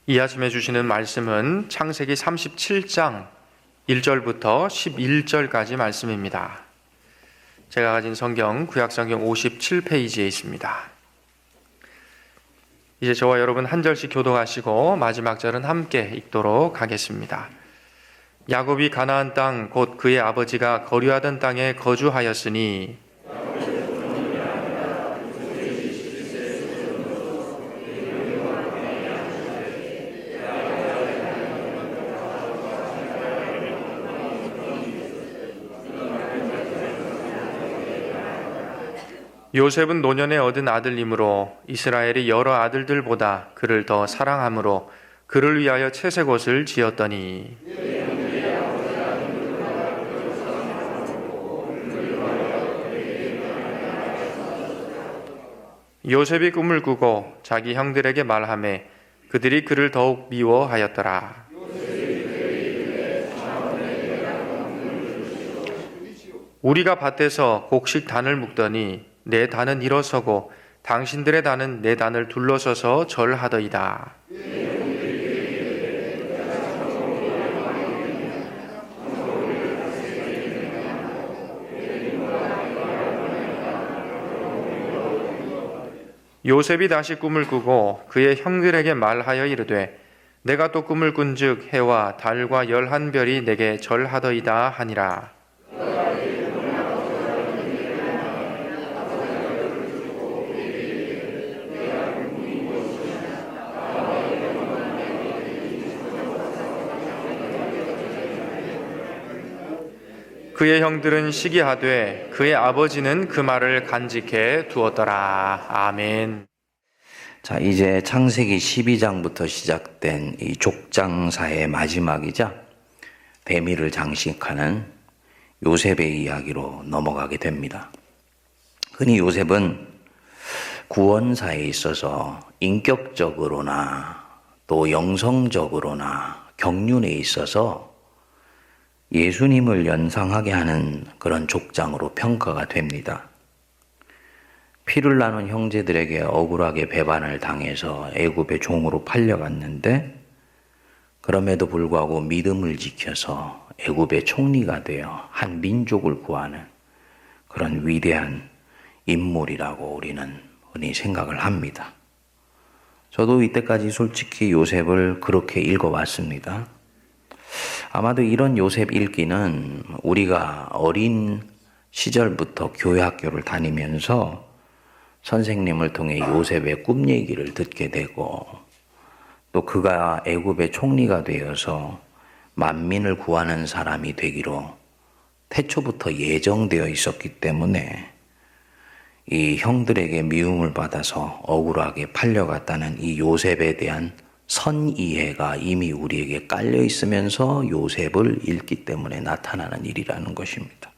이 아침에 주시는 말씀은 창세기 37장 1절부터 11절까지 말씀입니다. 제가 가진 성경 구약성경 57페이지에 있습니다. 이제 저와 여러분 한 절씩 교독하시고 마지막 절은 함께 읽도록 하겠습니다. 야곱이 가나안 땅 곧 그의 아버지가 거류하던 땅에 거주하였으니 요셉은 노년에 얻은 아들이므로 이스라엘이 여러 아들들보다 그를 더 사랑하므로 그를 위하여 채색옷을 지었더니 요셉이 꿈을 꾸고 자기 형들에게 말하매 그들이 그를 더욱 미워하였더라. 우리가 밭에서 곡식 단을 묶더니 내 단은 일어서고 당신들의 단은 내 단을 둘러서서 절하더이다. 요셉이 다시 꿈을 꾸고 그의 형들에게 말하여 이르되 내가 또 꿈을 꾼즉 해와 달과 11별이 내게 절하더이다 하니라. 그의 형들은 시기하되 그의 아버지는 그 말을 간직해 두었더라. 아멘. 자, 이제 창세기 12장부터 시작된 이 족장사의 마지막이자 대미를 장식하는 요셉의 이야기로 넘어가게 됩니다. 흔히 요셉은 구원사에 있어서 인격적으로나 또 영성적으로나 경륜에 있어서 예수님을 연상하게 하는 그런 족장으로 평가가 됩니다. 피를 나눈 형제들에게 억울하게 배반을 당해서 애굽의 종으로 팔려갔는데 그럼에도 불구하고 믿음을 지켜서 애굽의 총리가 되어 한 민족을 구하는 그런 위대한 인물이라고 우리는 흔히 생각을 합니다. 저도 이때까지 솔직히 요셉을 그렇게 읽어왔습니다. 아마도 이런 요셉 읽기는 우리가 어린 시절부터 교회 학교를 다니면서 선생님을 통해 요셉의 꿈 얘기를 듣게 되고 또 그가 애굽의 총리가 되어서 만민을 구하는 사람이 되기로 태초부터 예정되어 있었기 때문에 이 형들에게 미움을 받아서 억울하게 팔려갔다는 이 요셉에 대한 선이해가 이미 우리에게 깔려 있으면서 요셉을 읽기 때문에 나타나는 일이라는 것입니다.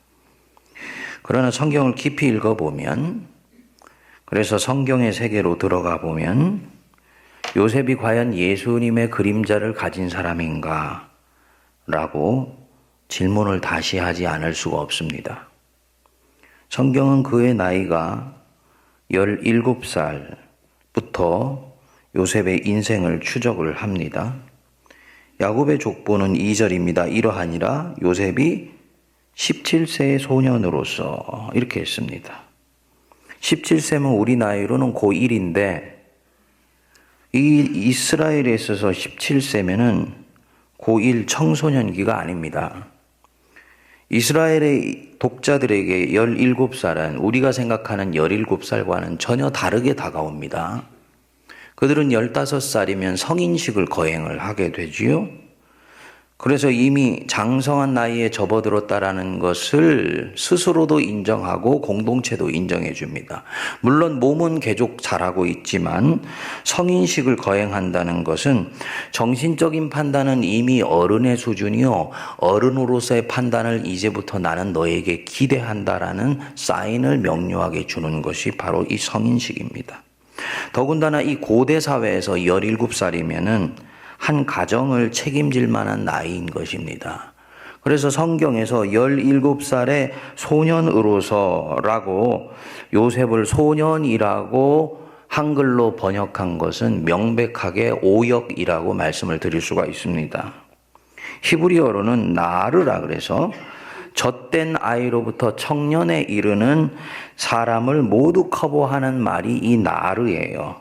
그러나 성경을 깊이 읽어보면, 그래서 성경의 세계로 들어가 보면 요셉이 과연 예수님의 그림자를 가진 사람인가 라고 질문을 다시 하지 않을 수가 없습니다. 성경은 그의 나이가 17살부터 요셉의 인생을 추적을 합니다. 야곱의 족보는 2절입니다. 이러하니라 요셉이 17세의 소년으로서 이렇게 했습니다. 17세면 우리 나이로는 고1인데 이 이스라엘에 있어서 17세면은 고1 청소년기가 아닙니다. 이스라엘의 독자들에게 17살은 우리가 생각하는 17살과는 전혀 다르게 다가옵니다. 그들은 15살이면 성인식을 거행을 하게 되지요. 그래서 이미 장성한 나이에 접어들었다라는 것을 스스로도 인정하고 공동체도 인정해 줍니다. 물론 몸은 계속 자라고 있지만 성인식을 거행한다는 것은 정신적인 판단은 이미 어른의 수준이요. 어른으로서의 판단을 이제부터 나는 너에게 기대한다라는 사인을 명료하게 주는 것이 바로 이 성인식입니다. 더군다나 이 고대 사회에서 17살이면은 한 가정을 책임질 만한 나이인 것입니다. 그래서 성경에서 17살의 소년으로서라고 요셉을 소년이라고 한글로 번역한 것은 명백하게 오역이라고 말씀을 드릴 수가 있습니다. 히브리어로는 나르라 그래서 젖된 아이로부터 청년에 이르는 사람을 모두 커버하는 말이 이 나르예요.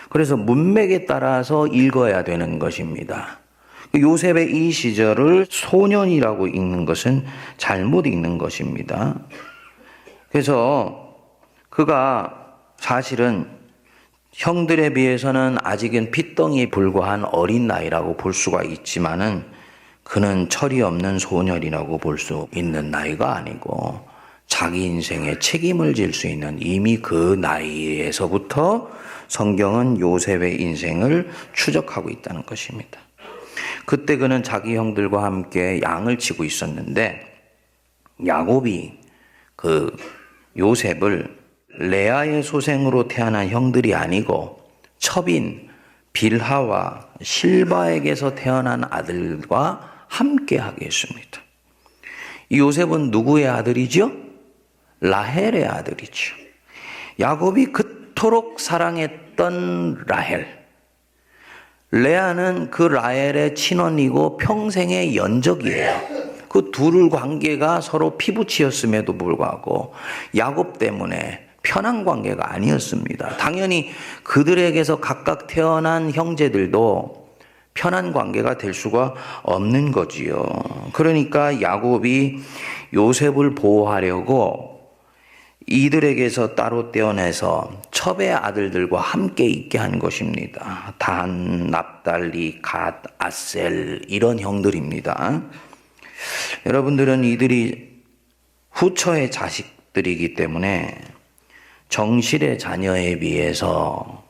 그래서 문맥에 따라서 읽어야 되는 것입니다. 요셉의 이 시절을 소년이라고 읽는 것은 잘못 읽는 것입니다. 그래서 그가 사실은 형들에 비해서는 아직은 핏덩이에 불과한 어린 나이라고 볼 수가 있지만은 그는 철이 없는 소년이라고 볼 수 있는 나이가 아니고 자기 인생에 책임을 질 수 있는 이미 그 나이에서부터 성경은 요셉의 인생을 추적하고 있다는 것입니다. 그때 그는 자기 형들과 함께 양을 치고 있었는데 야곱이 그 요셉을 레아의 소생으로 태어난 형들이 아니고 첩인 빌하와 실바에게서 태어난 아들과 함께 하게 했습니다. 이 요셉은 누구의 아들이죠? 라헬의 아들이죠. 야곱이 그토록 사랑했던 라헬. 레아는 그 라헬의 친언니고 평생의 연적이에요. 그 둘 관계가 서로 피부치였음에도 불구하고 야곱 때문에 편한 관계가 아니었습니다. 당연히 그들에게서 각각 태어난 형제들도 편한 관계가 될 수가 없는 거지요. 그러니까 야곱이 요셉을 보호하려고 이들에게서 따로 떼어내서 첩의 아들들과 함께 있게 한 것입니다. 단, 납달리, 갓, 아셀 이런 형들입니다. 여러분들은 이들이 후처의 자식들이기 때문에 정실의 자녀에 비해서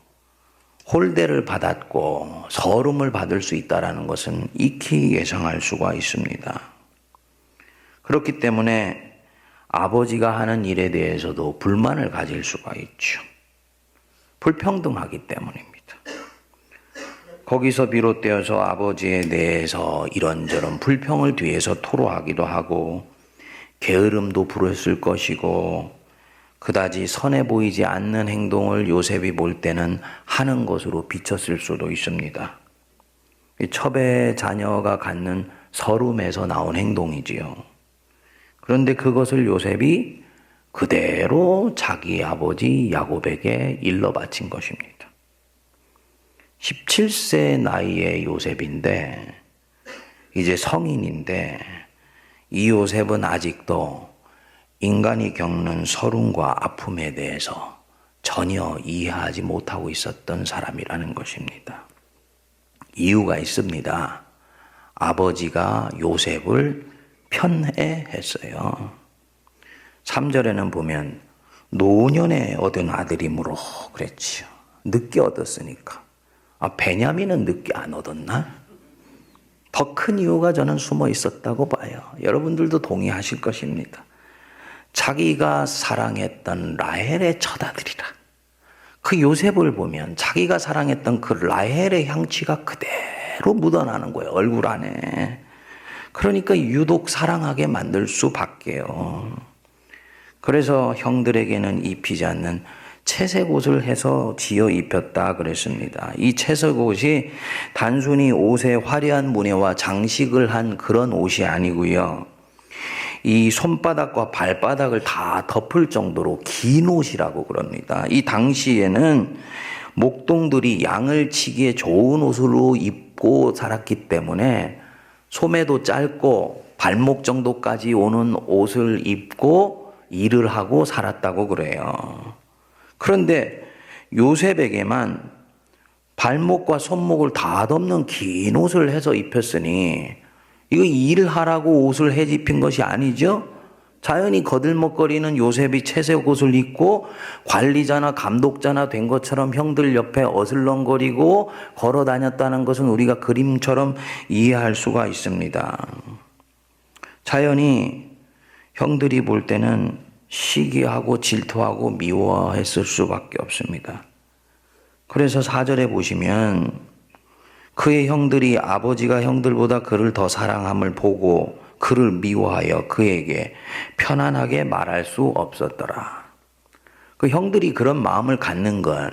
홀대를 받았고 서름을 받을 수 있다는 것은 익히 예상할 수가 있습니다. 그렇기 때문에 아버지가 하는 일에 대해서도 불만을 가질 수가 있죠. 불평등하기 때문입니다. 거기서 비롯되어서 아버지에 대해서 이런저런 불평을 뒤에서 토로하기도 하고 게으름도 부렸을 것이고 그다지 선해 보이지 않는 행동을 요셉이 볼 때는 하는 것으로 비쳤을 수도 있습니다. 이 첩의 자녀가 갖는 서름에서 나온 행동이지요. 그런데 그것을 요셉이 그대로 자기 아버지 야곱에게 일러 바친 것입니다. 17세 나이의 요셉인데 이제 성인인데 이 요셉은 아직도 인간이 겪는 서름과 아픔에 대해서 전혀 이해하지 못하고 있었던 사람이라는 것입니다. 이유가 있습니다. 아버지가 요셉을 편애했어요. 3절에는 보면 노년에 얻은 아들이므로 그랬지요. 늦게 얻었으니까. 베냐민은 늦게 안 얻었나? 더 큰 이유가 저는 숨어 있었다고 봐요. 여러분들도 동의하실 것입니다. 자기가 사랑했던 라헬의 첫-아들이라. 그 요셉을 보면 자기가 사랑했던 그 라헬의 향취가 그대로 묻어나는 거예요. 얼굴 안에. 그러니까 유독 사랑하게 만들 수밖에요. 그래서 형들에게는 입히지 않는 채색 옷을 해서 지어 입혔다 그랬습니다. 이 채색 옷이 단순히 옷의 화려한 문양와 장식을 한 그런 옷이 아니고요. 이 손바닥과 발바닥을 다 덮을 정도로 긴 옷이라고 그럽니다. 이 당시에는 목동들이 양을 치기에 좋은 옷으로 입고 살았기 때문에 소매도 짧고 발목 정도까지 오는 옷을 입고 일을 하고 살았다고 그래요. 그런데 요셉에게만 발목과 손목을 다 덮는 긴 옷을 해서 입혔으니 이거 일하라고 옷을 해 입힌 것이 아니죠? 자연히 거들먹거리는 요셉이 채색 옷을 입고 관리자나 감독자나 된 것처럼 형들 옆에 어슬렁거리고 걸어 다녔다는 것은 우리가 그림처럼 이해할 수가 있습니다. 자연히 형들이 볼 때는 시기하고 질투하고 미워했을 수밖에 없습니다. 그래서 4절에 보시면 그의 형들이 아버지가 형들보다 그를 더 사랑함을 보고 그를 미워하여 그에게 편안하게 말할 수 없었더라. 그 형들이 그런 마음을 갖는 건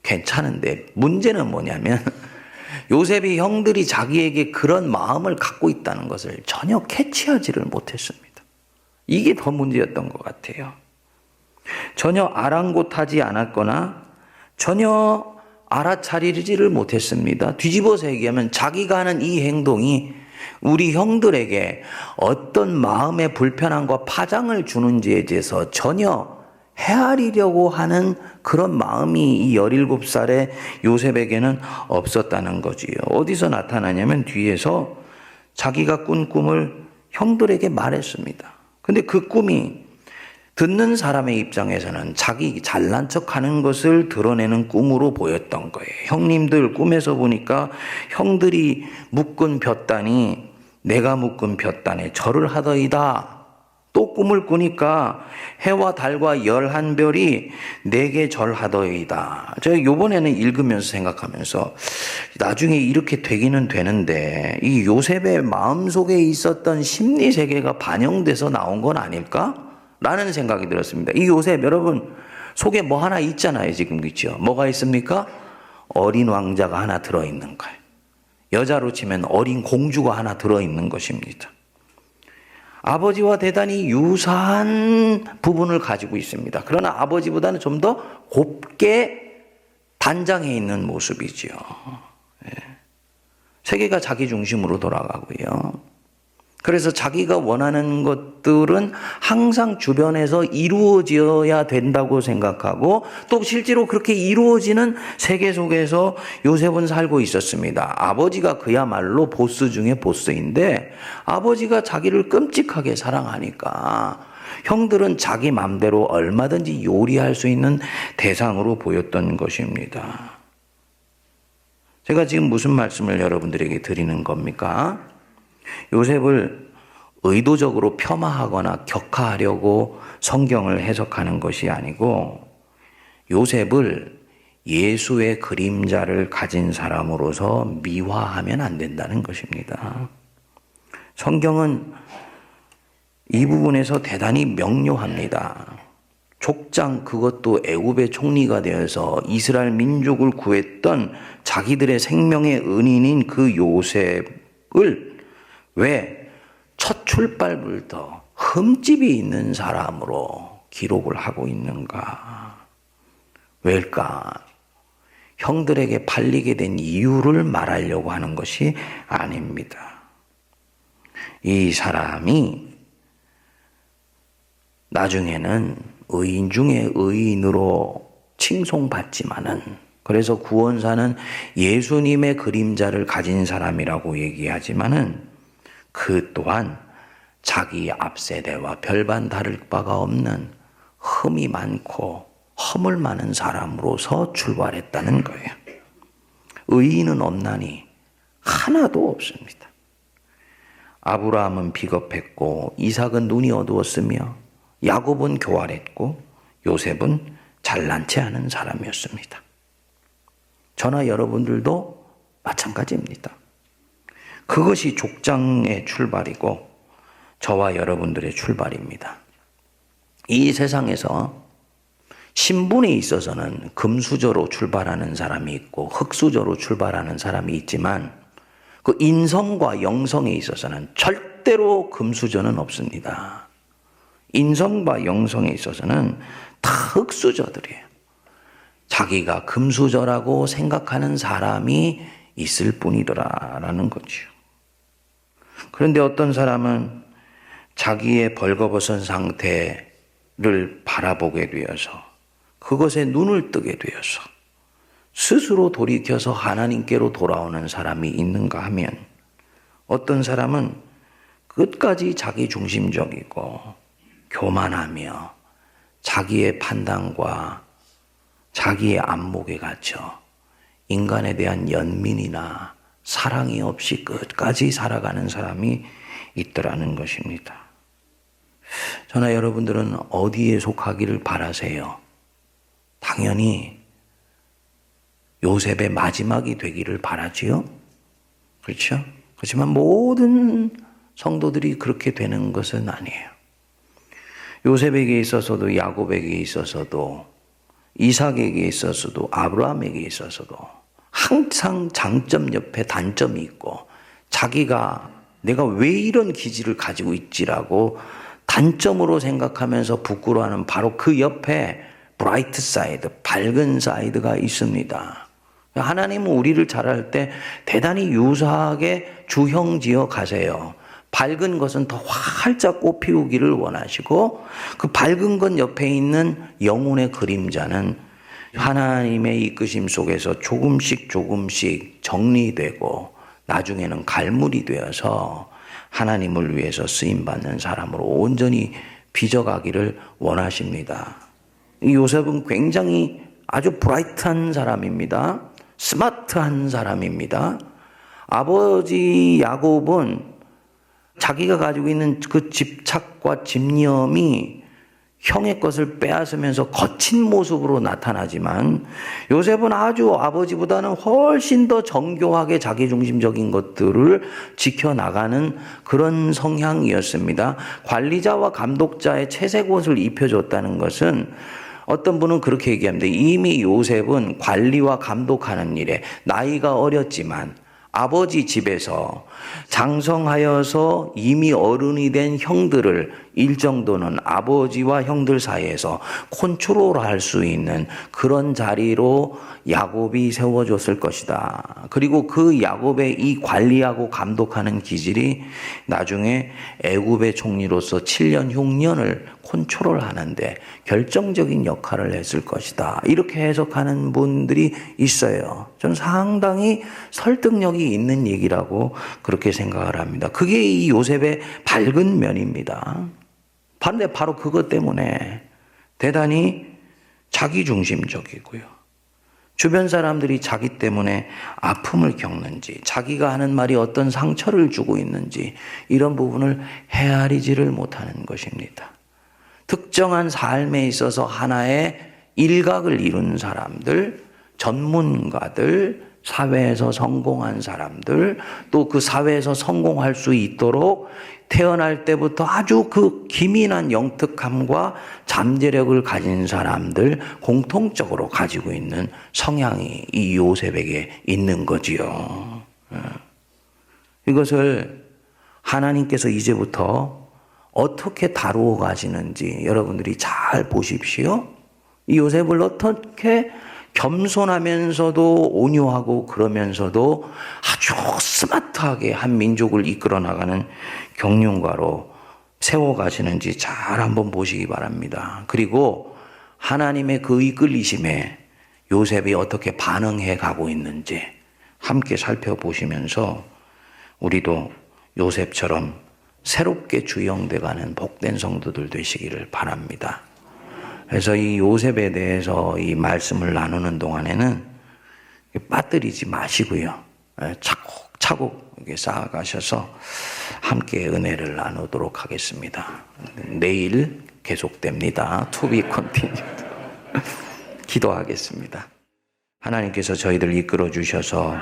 괜찮은데 문제는 뭐냐면 요셉이 형들이 자기에게 그런 마음을 갖고 있다는 것을 전혀 캐치하지를 못했습니다. 이게 더 문제였던 것 같아요. 전혀 아랑곳하지 않았거나 전혀 알아차리지를 못했습니다. 뒤집어서 얘기하면 자기가 하는 이 행동이 우리 형들에게 어떤 마음의 불편함과 파장을 주는지에 대해서 전혀 헤아리려고 하는 그런 마음이 이 17살의 요셉에게는 없었다는 거지요. 어디서 나타나냐면 뒤에서 자기가 꾼 꿈을 형들에게 말했습니다. 근데 그 꿈이 듣는 사람의 입장에서는 자기 잘난 척하는 것을 드러내는 꿈으로 보였던 거예요. 형님들 꿈에서 보니까 형들이 묶은 볕단이 내가 묶은 볕단에 절을 하더이다. 또 꿈을 꾸니까 해와 달과 11별이 내게 절하더이다. 제가 요번에는 읽으면서 생각하면서 나중에 이렇게 되기는 되는데 이 요셉의 마음속에 있었던 심리세계가 반영돼서 나온 건 아닐까? 라는 생각이 들었습니다. 이 요셉 여러분 속에 뭐 하나 있잖아요. 지금 그렇죠? 뭐가 있습니까? 어린 왕자가 하나 들어있는 거예요. 여자로 치면 어린 공주가 하나 들어있는 것입니다. 아버지와 대단히 유사한 부분을 가지고 있습니다. 그러나 아버지보다는 좀 더 곱게 단장해 있는 모습이죠. 세계가 자기 중심으로 돌아가고요. 그래서 자기가 원하는 것들은 항상 주변에서 이루어져야 된다고 생각하고 또 실제로 그렇게 이루어지는 세계 속에서 요셉은 살고 있었습니다. 아버지가 그야말로 보스 중에 보스인데 아버지가 자기를 끔찍하게 사랑하니까 형들은 자기 맘대로 얼마든지 요리할 수 있는 대상으로 보였던 것입니다. 제가 지금 무슨 말씀을 여러분들에게 드리는 겁니까? 요셉을 의도적으로 폄하하거나 격하하려고 성경을 해석하는 것이 아니고 요셉을 예수의 그림자를 가진 사람으로서 미화하면 안 된다는 것입니다. 성경은 이 부분에서 대단히 명료합니다. 족장 그것도 애굽의 총리가 되어서 이스라엘 민족을 구했던 자기들의 생명의 은인인 그 요셉을 왜 첫 출발부터 흠집이 있는 사람으로 기록을 하고 있는가? 왜일까? 형들에게 팔리게 된 이유를 말하려고 하는 것이 아닙니다. 이 사람이 나중에는 의인 중에 의인으로 칭송받지만은 그래서 구원사는 예수님의 그림자를 가진 사람이라고 얘기하지만은 그 또한 자기 앞세대와 별반 다를 바가 없는 흠이 많고 허물 많은 사람으로서 출발했다는 거예요. 의인은 없나니 하나도 없습니다. 아브라함은 비겁했고 이삭은 눈이 어두웠으며 야곱은 교활했고 요셉은 잘난 체 하는 사람이었습니다. 저나 여러분들도 마찬가지입니다. 그것이 족장의 출발이고 저와 여러분들의 출발입니다. 이 세상에서 신분에 있어서는 금수저로 출발하는 사람이 있고 흙수저로 출발하는 사람이 있지만 그 인성과 영성에 있어서는 절대로 금수저는 없습니다. 인성과 영성에 있어서는 다 흙수저들이에요. 자기가 금수저라고 생각하는 사람이 있을 뿐이더라라는 거죠. 그런데 어떤 사람은 자기의 벌거벗은 상태를 바라보게 되어서 그것에 눈을 뜨게 되어서 스스로 돌이켜서 하나님께로 돌아오는 사람이 있는가 하면 어떤 사람은 끝까지 자기 중심적이고 교만하며 자기의 판단과 자기의 안목에 갇혀 인간에 대한 연민이나 사랑이 없이 끝까지 살아가는 사람이 있더라는 것입니다. 저나 여러분들은 어디에 속하기를 바라세요? 당연히 요셉의 마지막이 되기를 바라지요. 그렇죠? 그렇지만 모든 성도들이 그렇게 되는 것은 아니에요. 요셉에게 있어서도 야곱에게 있어서도 이삭에게 있어서도 아브라함에게 있어서도 항상 장점 옆에 단점이 있고 자기가 내가 왜 이런 기질을 가지고 있지라고 단점으로 생각하면서 부끄러워하는 바로 그 옆에 브라이트 사이드, 밝은 사이드가 있습니다. 하나님은 우리를 자랄 때 대단히 유사하게 주형지어 가세요. 밝은 것은 더 활짝 꽃피우기를 원하시고 그 밝은 것 옆에 있는 영혼의 그림자는 하나님의 이끄심 속에서 조금씩 정리되고 나중에는 갈물이 되어서 하나님을 위해서 쓰임받는 사람으로 온전히 빚어가기를 원하십니다. 이 요셉은 굉장히 아주 브라이트한 사람입니다. 스마트한 사람입니다. 아버지 야곱은 자기가 가지고 있는 그 집착과 집념이 형의 것을 빼앗으면서 거친 모습으로 나타나지만 요셉은 아주 아버지보다는 훨씬 더 정교하게 자기중심적인 것들을 지켜나가는 그런 성향이었습니다. 관리자와 감독자의 채색 옷을 입혀줬다는 것은 어떤 분은 그렇게 얘기합니다. 이미 요셉은 관리와 감독하는 일에 나이가 어렸지만 아버지 집에서 장성하여서 이미 어른이 된 형들을 일정도는 아버지와 형들 사이에서 컨트롤할 수 있는 그런 자리로 야곱이 세워줬을 것이다. 그리고 그 야곱의 이 관리하고 감독하는 기질이 나중에 애굽의 총리로서 7년 흉년을 컨트롤하는데 결정적인 역할을 했을 것이다. 이렇게 해석하는 분들이 있어요. 저는 상당히 설득력이 있는 얘기라고 그렇게 생각을 합니다. 그게 이 요셉의 밝은 면입니다. 그런데 바로 그것 때문에 대단히 자기중심적이고요. 주변 사람들이 자기 때문에 아픔을 겪는지, 자기가 하는 말이 어떤 상처를 주고 있는지 이런 부분을 헤아리지를 못하는 것입니다. 특정한 삶에 있어서 하나의 일각을 이룬 사람들, 전문가들, 사회에서 성공한 사람들, 또 그 사회에서 성공할 수 있도록 태어날 때부터 아주 그 기민한 영특함과 잠재력을 가진 사람들 공통적으로 가지고 있는 성향이 이 요셉에게 있는 거지요. 이것을 하나님께서 이제부터 어떻게 다루어 가시는지 여러분들이 잘 보십시오. 이 요셉을 어떻게 겸손하면서도 온유하고 그러면서도 아주 스마트하게 한 민족을 이끌어 나가는 경륜가로 세워가시는지 잘 한번 보시기 바랍니다. 그리고 하나님의 그 이끌리심에 요셉이 어떻게 반응해 가고 있는지 함께 살펴보시면서 우리도 요셉처럼 새롭게 주영돼가는 복된 성도들 되시기를 바랍니다. 그래서 이 요셉에 대해서 이 말씀을 나누는 동안에는 빠뜨리지 마시고요. 차곡차곡 쌓아가셔서 함께 은혜를 나누도록 하겠습니다. 내일 계속됩니다. To be continued. 기도하겠습니다. 하나님께서 저희들 이끌어 주셔서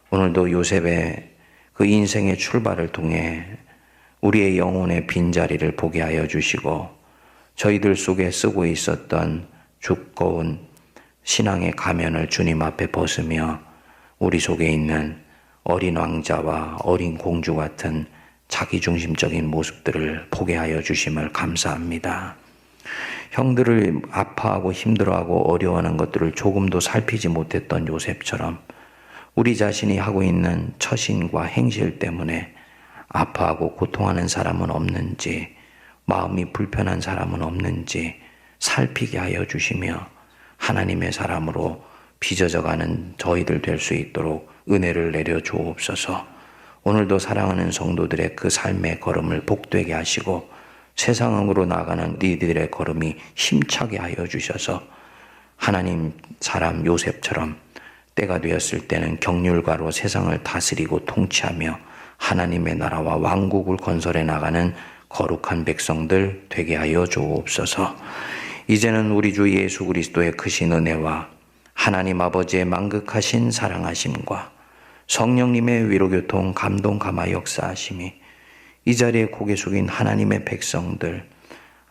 오늘도 요셉의 그 인생의 출발을 통해 우리의 영혼의 빈자리를 보게 하여 주시고 저희들 속에 쓰고 있었던 두꺼운 신앙의 가면을 주님 앞에 벗으며 우리 속에 있는 어린 왕자와 어린 공주 같은 자기중심적인 모습들을 보게 하여 주심을 감사합니다. 형들을 아파하고 힘들어하고 어려워하는 것들을 조금도 살피지 못했던 요셉처럼 우리 자신이 하고 있는 처신과 행실 때문에 아파하고 고통하는 사람은 없는지, 마음이 불편한 사람은 없는지 살피게 하여 주시며 하나님의 사람으로 빚어져가는 저희들 될 수 있도록 은혜를 내려 주옵소서. 오늘도 사랑하는 성도들의 그 삶의 걸음을 복되게 하시고 세상으로 나가는 니들의 걸음이 힘차게 하여 주셔서 하나님 사람 요셉처럼 때가 되었을 때는 경륜가로 세상을 다스리고 통치하며 하나님의 나라와 왕국을 건설해 나가는 거룩한 백성들 되게 하여 주옵소서. 이제는 우리 주 예수 그리스도의 크신 은혜와 하나님 아버지의 만극하신 사랑하심과 성령님의 위로교통 감동 감화 역사하심이 이 자리에 고개 숙인 하나님의 백성들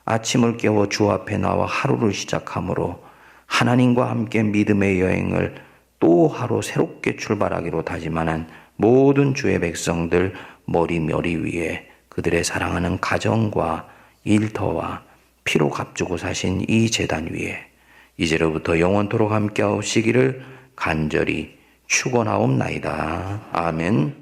아침을 깨워 주 앞에 나와 하루를 시작함으로 하나님과 함께 믿음의 여행을 또 하루 새롭게 출발하기로 다짐하는 모든 주의 백성들 머리 위에 그들의 사랑하는 가정과 일터와 피로 값주고 사신 이 제단 위에 이제로부터 영원토록 함께하시기를 간절히 축원하옵나이다. 아멘.